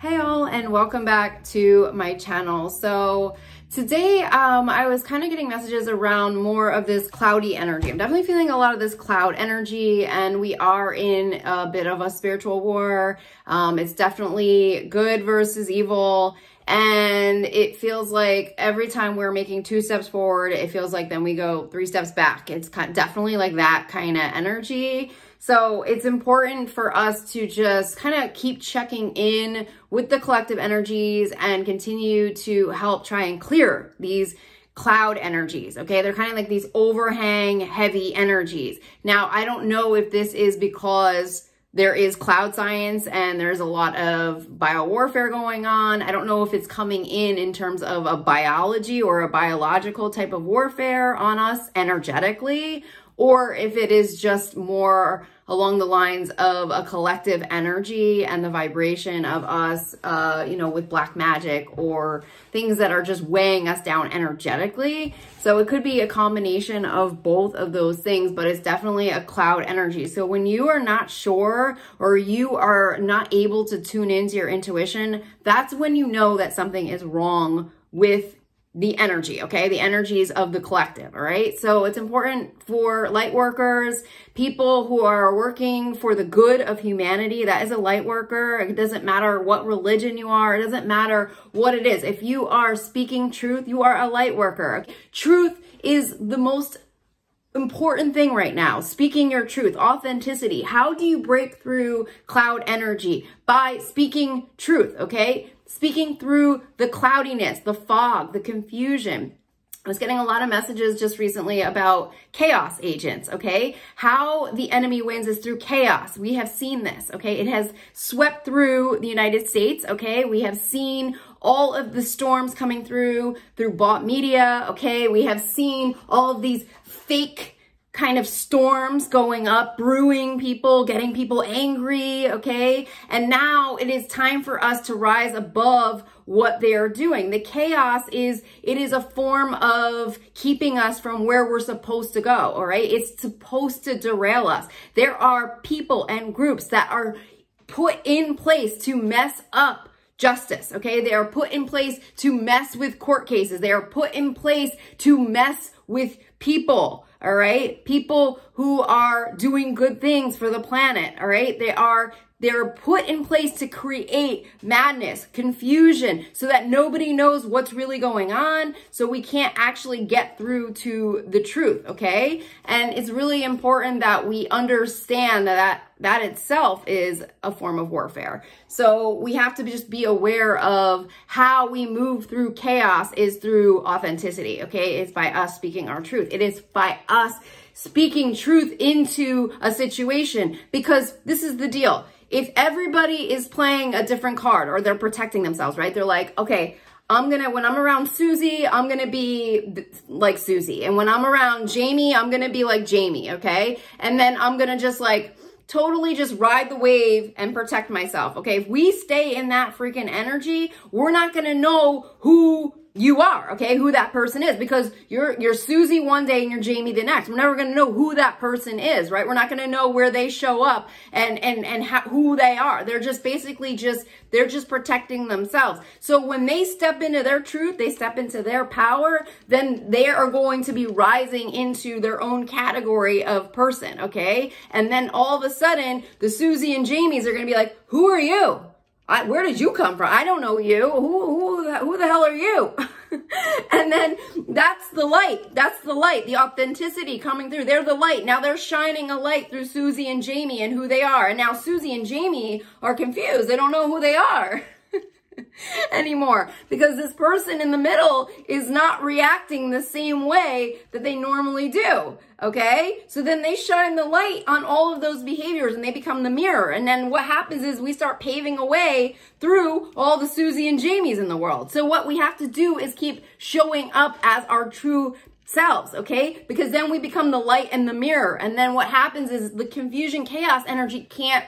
Hey all, and welcome back to my channel. So today I was kind of getting messages around more of this cloudy energy. I'm definitely feeling a lot of this cloud energy, and we are in a bit of a spiritual war. It's definitely good versus evil. And it feels like every time we're making 2 steps forward, it feels like then we go 3 steps back. It's definitely like that kind of energy. So it's important for us to just kind of keep checking in with the collective energies and continue to help try and clear these cloud energies, okay? They're kind of like these overhang heavy energies. Now, I don't know if this is because there is cloud science and there's a lot of biowarfare going on. I don't know if it's coming in terms of a biology or a biological type of warfare on us energetically, or if it is just more along the lines of a collective energy and the vibration of us, with black magic or things that are just weighing us down energetically. So it could be a combination of both of those things, but it's definitely a cloud energy. So when you are not sure or you are not able to tune into your intuition, that's when you know that something is wrong with the energy, okay? The energies of the collective, all right? So it's important for light workers, people who are working for the good of humanity. That is a light worker. It doesn't matter what religion you are. It doesn't matter what it is. If you are speaking truth, you are a light worker. Truth is the most important thing right now. Speaking your truth, authenticity. How do you break through cloud energy? By speaking truth, okay? Speaking through the cloudiness, the fog, the confusion. I was getting a lot of messages just recently about chaos agents, okay? How the enemy wins is through chaos. We have seen this, okay? It has swept through the United States, okay? We have seen all of the storms coming through bought media, okay? We have seen all of these fake kind of storms going up, brewing people, getting people angry, okay? And now it is time for us to rise above what they are doing. The chaos is a form of keeping us from where we're supposed to go, all right? It's supposed to derail us. There are people and groups that are put in place to mess up justice, okay? They are put in place to mess with court cases. They are put in place to mess with people, all right? People who are doing good things for the planet, all right? They're put in place to create madness, confusion, so that nobody knows what's really going on, so we can't actually get through to the truth, okay? And it's really important that we understand that itself is a form of warfare. So we have to just be aware of how we move through chaos is through authenticity, okay? It's by us speaking our truth. It is by us speaking truth into a situation, because this is the deal. If everybody is playing a different card or they're protecting themselves, right? They're like, okay, when I'm around Susie, I'm going to be like Susie. And when I'm around Jamie, I'm going to be like Jamie, okay? And then I'm going to just like totally just ride the wave and protect myself, okay? If we stay in that freaking energy, we're not going to know who you are, okay? Who that person is, because you're Susie one day and you're Jamie the next. We're never going to know who that person is, right? We're not going to know where they show up and who they are. They're just basically they're just protecting themselves. So when they step into their truth, they step into their power, then they are going to be rising into their own category of person, okay? And then all of a sudden, the Susie and Jamies are going to be like, who are you? Where did you come from? I don't know you. Who the hell are you? And then that's the light. That's the light. The authenticity coming through. They're the light. Now they're shining a light through Susie and Jamie and who they are. And now Susie and Jamie are confused. They don't know who they are anymore, because this person in the middle is not reacting the same way that they normally do, okay? So then they shine the light on all of those behaviors and they become the mirror. And then what happens is we start paving a way through all the Susie and Jamies in the world. So what we have to do is keep showing up as our true selves, okay? Because then we become the light and the mirror. And then what happens is the confusion, chaos energy can't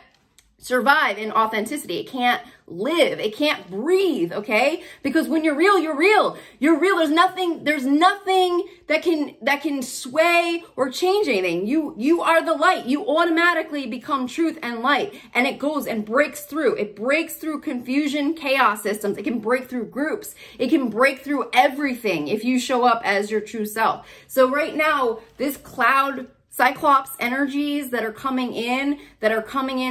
survive in authenticity. It can't live. It can't breathe, okay? Because when you're real, you're real. You're real. There's nothing that can sway or change anything. You are the light. You automatically become truth and light. And it goes and breaks through. It breaks through confusion, chaos systems. It can break through groups. It can break through everything if you show up as your true self. So right now, this cloud Cyclops energies that are coming in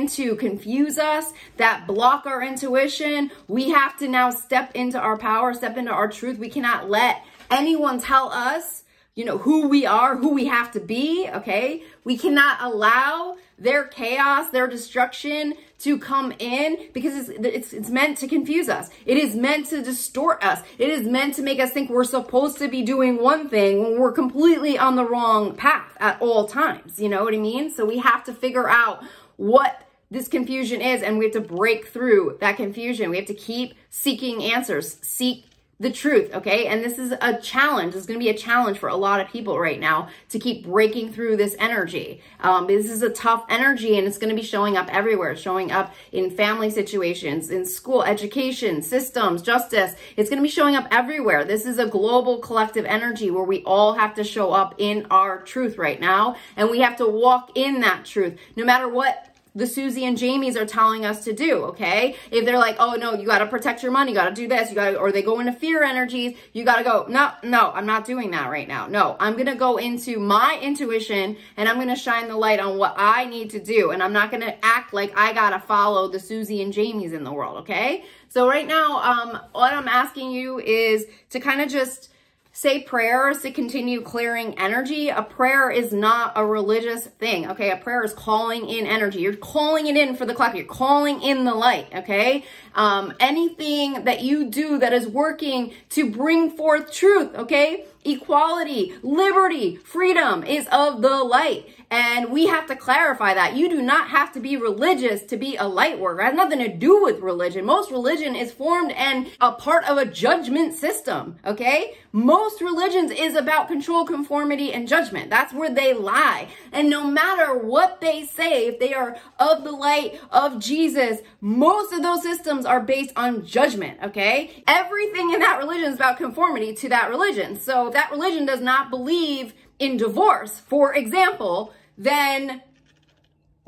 to confuse us, that block our intuition. We have to now step into our power, step into our truth. We cannot let anyone tell us, who we are, who we have to be, okay? We cannot allow their chaos, their destruction to come in, because it's meant to confuse us. It is meant to distort us. It is meant to make us think we're supposed to be doing one thing when we're completely on the wrong path at all times. You know what I mean? So we have to figure out what this confusion is, and we have to break through that confusion. We have to keep seeking answers, seek the truth, okay? And this is a challenge. It's going to be a challenge for a lot of people right now to keep breaking through this energy. This is a tough energy, and it's going to be showing up everywhere. It's showing up in family situations, in school, education, systems, justice. It's going to be showing up everywhere. This is a global collective energy where we all have to show up in our truth right now, and we have to walk in that truth, no matter what the Susie and Jamies are telling us to do, okay? If they're like, oh no, you gotta protect your money, you gotta do this, or they go into fear energies, you gotta go, no, I'm not doing that right now. No, I'm gonna go into my intuition, and I'm gonna shine the light on what I need to do, and I'm not gonna act like I gotta follow the Susie and Jamies in the world, okay? So right now, what I'm asking you is to kind of just say prayers to continue clearing energy. A prayer is not a religious thing, okay? A prayer is calling in energy. You're calling it in for the collective. You're calling in the light, okay? Anything that you do that is working to bring forth truth, okay? Equality, liberty, freedom is of the light. And we have to clarify that. You do not have to be religious to be a light worker. It has nothing to do with religion. Most religion is formed and a part of a judgment system, okay? Most religions is about control, conformity, and judgment. That's where they lie. And no matter what they say, if they are of the light of Jesus, most of those systems are based on judgment, okay? Everything in that religion is about conformity to that religion. So if that religion does not believe in divorce, for example, then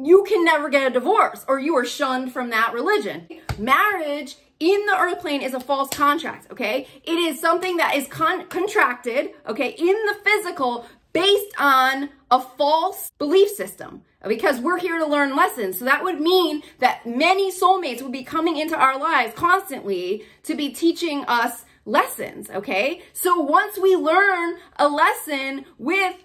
you can never get a divorce, or you are shunned from that religion. Marriage in the earth plane is a false contract, okay? It is something that is contracted, okay, in the physical based on a false belief system, because we're here to learn lessons. So that would mean that many soulmates would be coming into our lives constantly to be teaching us lessons, okay? So once we learn a lesson with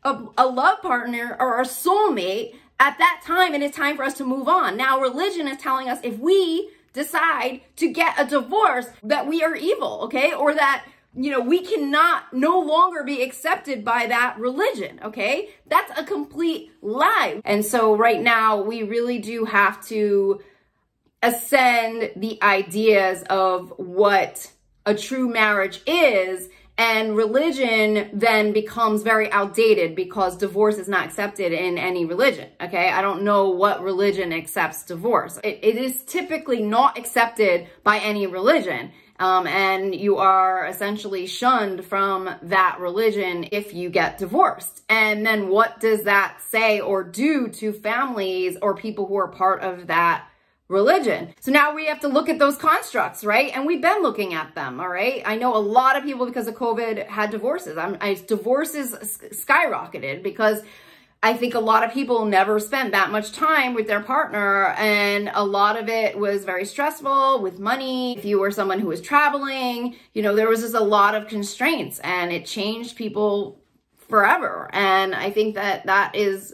a love partner or a soulmate, at that time, it is time for us to move on. Now, religion is telling us if we decide to get a divorce, that we are evil, okay? Or that, we cannot no longer be accepted by that religion, okay? That's a complete lie. And so right now, we really do have to ascend the ideas of what a true marriage is, and religion then becomes very outdated because divorce is not accepted in any religion, okay? I don't know what religion accepts divorce. It is typically not accepted by any religion, and you are essentially shunned from that religion if you get divorced. And then what does that say or do to families or people who are part of that religion? So now we have to look at those constructs, right? And we've been looking at them, all right? I know a lot of people, because of COVID, had divorces. Divorces skyrocketed because I think a lot of people never spent that much time with their partner, and a lot of it was very stressful with money. If you were someone who was traveling, there was just a lot of constraints, and it changed people forever. And I think that that is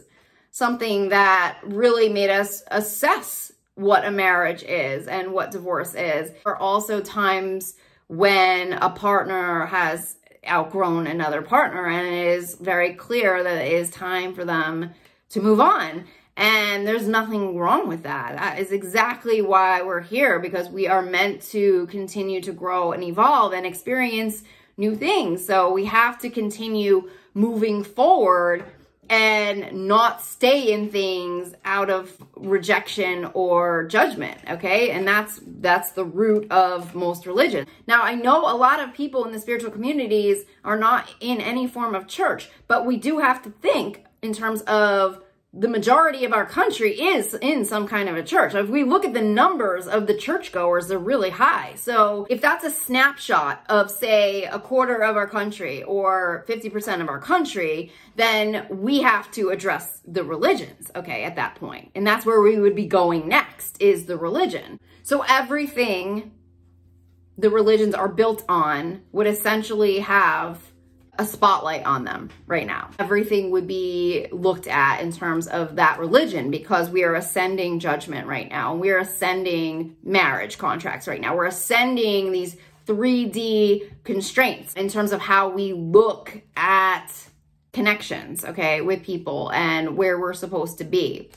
something that really made us assess what a marriage is and what divorce is. There are also times when a partner has outgrown another partner, and it is very clear that it is time for them to move on. And there's nothing wrong with that. That is exactly why we're here, because we are meant to continue to grow and evolve and experience new things. So we have to continue moving forward and not stay in things out of rejection or judgment, okay? And that's the root of most religion. Now, I know a lot of people in the spiritual communities are not in any form of church, but we do have to think in terms of the majority of our country is in some kind of a church. If we look at the numbers of the churchgoers, they're really high. So if that's a snapshot of, say, a quarter of our country or 50% of our country, then we have to address the religions, okay, at that point. And that's where we would be going next, is the religion. So everything the religions are built on would essentially have a spotlight on them right now. Everything would be looked at in terms of that religion, because we are ascending judgment right now. We are ascending marriage contracts right now. We're ascending these 3D constraints in terms of how we look at connections, okay, with people and where we're supposed to be.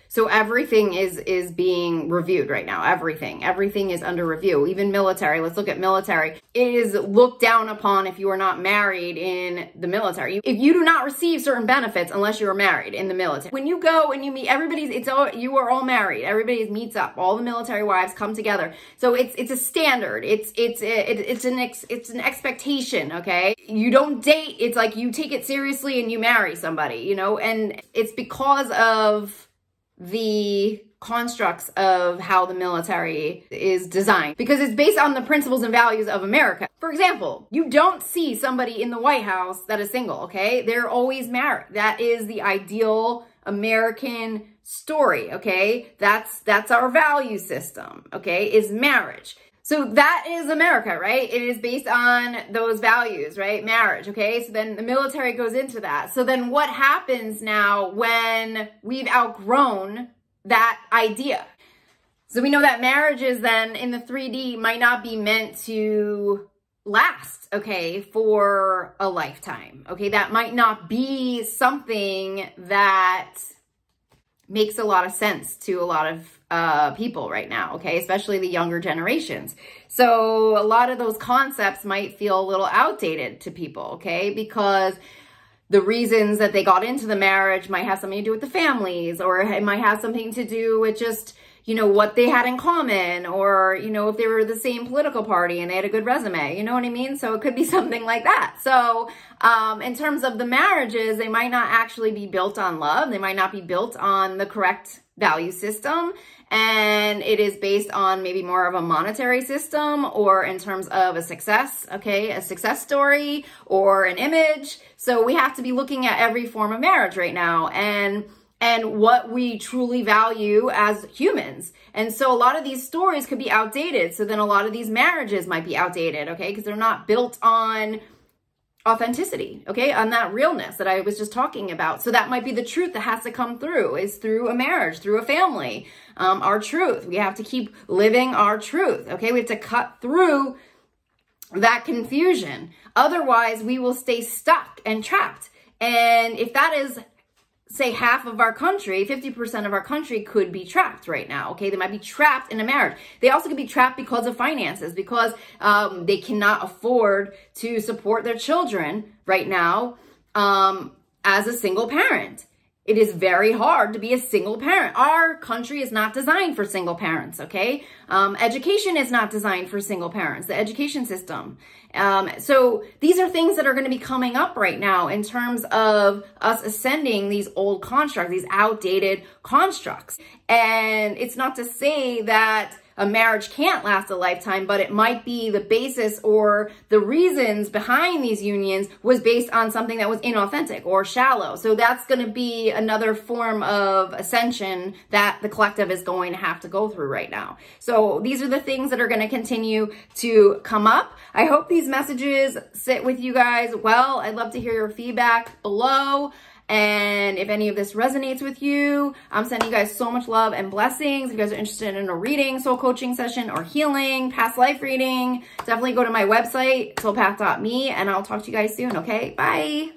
So everything is being reviewed right now. Everything is under review. Even military. Let's look at military. It is looked down upon if you are not married in the military. If you do not receive certain benefits unless you are married in the military. When you go and you meet, you are all married. Everybody meets up. All the military wives come together. So it's a standard. It's an expectation. Okay. You don't date. It's like you take it seriously and you marry somebody. You know, and it's because of the constructs of how the military is designed, because it's based on the principles and values of America. For example, you don't see somebody in the White House that is single, okay? They're always married. That is the ideal American story, okay? That's our value system, okay? Is marriage. So that is America, right? It is based on those values, right? Marriage, okay? So then the military goes into that. So then what happens now when we've outgrown that idea? So we know that marriages then in the 3D might not be meant to last, okay, for a lifetime, okay? That might not be something that makes a lot of sense to a lot of people right now, okay, especially the younger generations. So a lot of those concepts might feel a little outdated to people, okay, because the reasons that they got into the marriage might have something to do with the families, or it might have something to do with just, you know, what they had in common, or, you know, if they were the same political party and they had a good resume, you know what I mean? So it could be something like that. So in terms of the marriages, they might not actually be built on love. They might not be built on the correct value system. And it is based on maybe more of a monetary system, or in terms of a success, okay, a success story or an image. So we have to be looking at every form of marriage right now, and what we truly value as humans. And so a lot of these stories could be outdated. So then a lot of these marriages might be outdated, okay, because they're not built on authenticity, okay, on that realness that I was just talking about. So that might be the truth that has to come through, is through a marriage, through a family, our truth. We have to keep living our truth, okay? We have to cut through that confusion. Otherwise, we will stay stuck and trapped. And if that is, say, half of our country, 50% of our country could be trapped right now, okay? They might be trapped in a marriage. They also could be trapped because of finances, because they cannot afford to support their children right now as a single parent. It is very hard to be a single parent. Our country is not designed for single parents, okay? Education is not designed for single parents, the education system. So these are things that are going to be coming up right now in terms of us ascending these old constructs, these outdated constructs. And it's not to say that a marriage can't last a lifetime, but it might be the basis or the reasons behind these unions was based on something that was inauthentic or shallow. So that's going to be another form of ascension that the collective is going to have to go through right now. So these are the things that are going to continue to come up. I hope these messages sit with you guys well. I'd love to hear your feedback below. And if any of this resonates with you, I'm sending you guys so much love and blessings. If you guys are interested in a reading, soul coaching session, or healing, past life reading, definitely go to my website, soulpath.me, and I'll talk to you guys soon, okay? Bye.